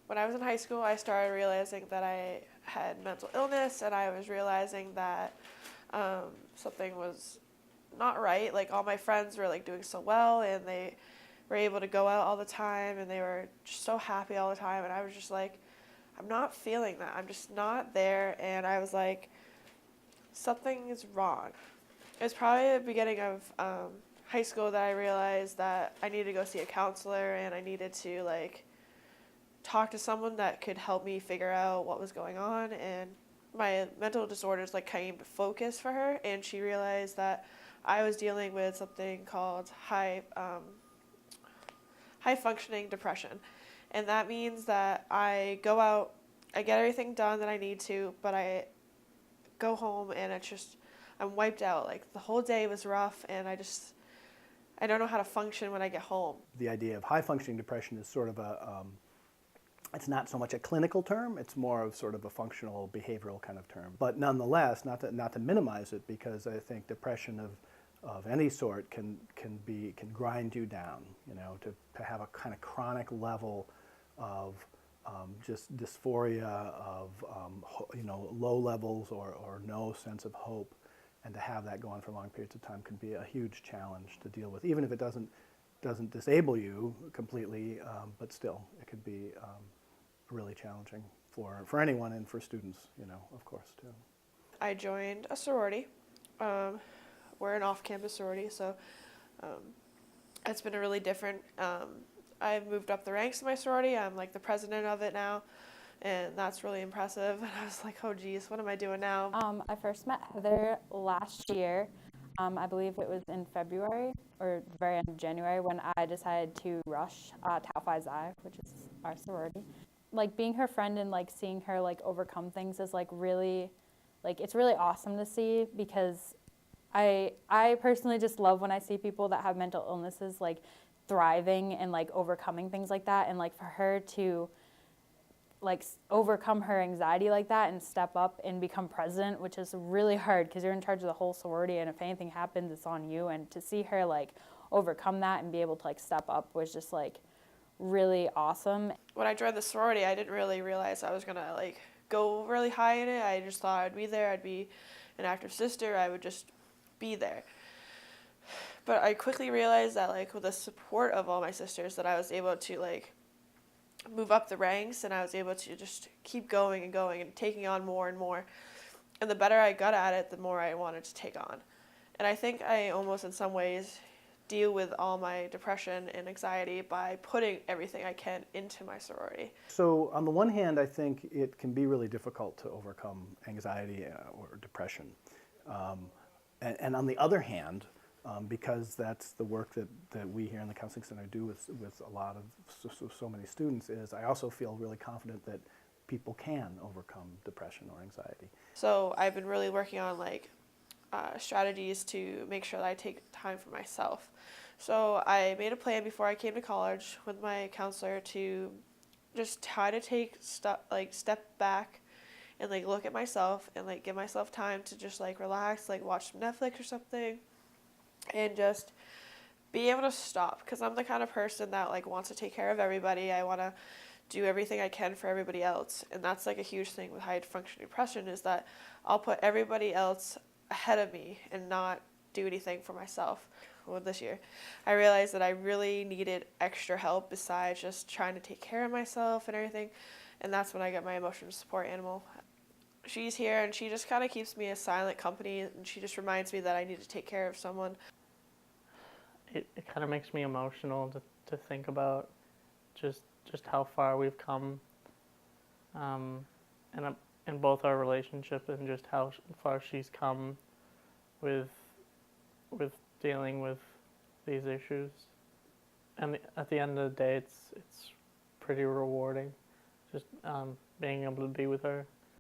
When I was in high school, I started realizing that I had mental illness, and I was realizing that something was not right. Like all my friends were like doing so well, and they were able to go out all the time, and they were just so happy all the time, and I was just like, I'm not feeling that. I'm just not there, and I was like, something is wrong. It was probably the beginning of high school that I realized that I needed to go see a counselor, and I needed to like talk to someone that could help me figure out what was going on. And my mental disorders like came to focus for her, and she realized that I was dealing with something called high functioning depression. And that means that I go out, I get everything done that I need to, but I go home and it's just, I'm wiped out. Like the whole day was rough, and I don't know how to function when I get home. The idea of high functioning depression is sort of it's not so much a clinical term, it's more of sort of a functional behavioral kind of term. But nonetheless, not to minimize it, because I think depression of any sort can grind you down, you know, to have a kind of chronic level of just dysphoria, of you know, low levels or no sense of hope, and to have that go on for long periods of time can be a huge challenge to deal with, even if it doesn't disable you completely, but still it could be really challenging for anyone, and for students, you know, of course, too. I joined a sorority. We're an off-campus sorority, so it's been a really different. I've moved up the ranks in my sorority. I'm like the president of it now, and that's really impressive. And I was like, oh geez, what am I doing now? I first met Heather last year. I believe it was in February or the very end of January when I decided to rush Tau Phi Xi, which is our sorority. Like being her friend and like seeing her like overcome things is like really, like it's really awesome to see, because I personally just love when I see people that have mental illnesses like thriving and like overcoming things like that, and like for her to like overcome her anxiety like that and step up and become president, which is really hard because you're in charge of the whole sorority, and if anything happens it's on you, and to see her like overcome that and be able to like step up was just like really awesome. When I joined the sorority, I didn't really realize I was gonna like go really high in it. I just thought I'd be there, I'd be an active sister, I would just be there. But I quickly realized that like with the support of all my sisters that I was able to like move up the ranks, and I was able to just keep going and going and taking on more and more. And the better I got at it, the more I wanted to take on. And I think I almost in some ways deal with all my depression and anxiety by putting everything I can into my sorority. So on the one hand, I think it can be really difficult to overcome anxiety or depression. And on the other hand, because that's the work that we here in the Counseling Center do with a lot of so many students, is I also feel really confident that people can overcome depression or anxiety. So I've been really working on like strategies to make sure that I take time for myself. So I made a plan before I came to college with my counselor to just try to take step back and like look at myself and like give myself time to just like relax, like watch some Netflix or something, and just be able to stop, because I'm the kind of person that like wants to take care of everybody. I want to do everything I can for everybody else, and that's like a huge thing with high functioning depression, is that I'll put everybody else ahead of me and not do anything for myself. Well, this year I realized that I really needed extra help besides just trying to take care of myself and everything, and that's when I got my emotional support animal. She's here, and she just kind of keeps me a silent company, and she just reminds me that I need to take care of someone. It kind of makes me emotional to think about just how far we've come, in both our relationship, and just how far she's come with dealing with these issues. And at the end of the day, it's pretty rewarding, just being able to be with her.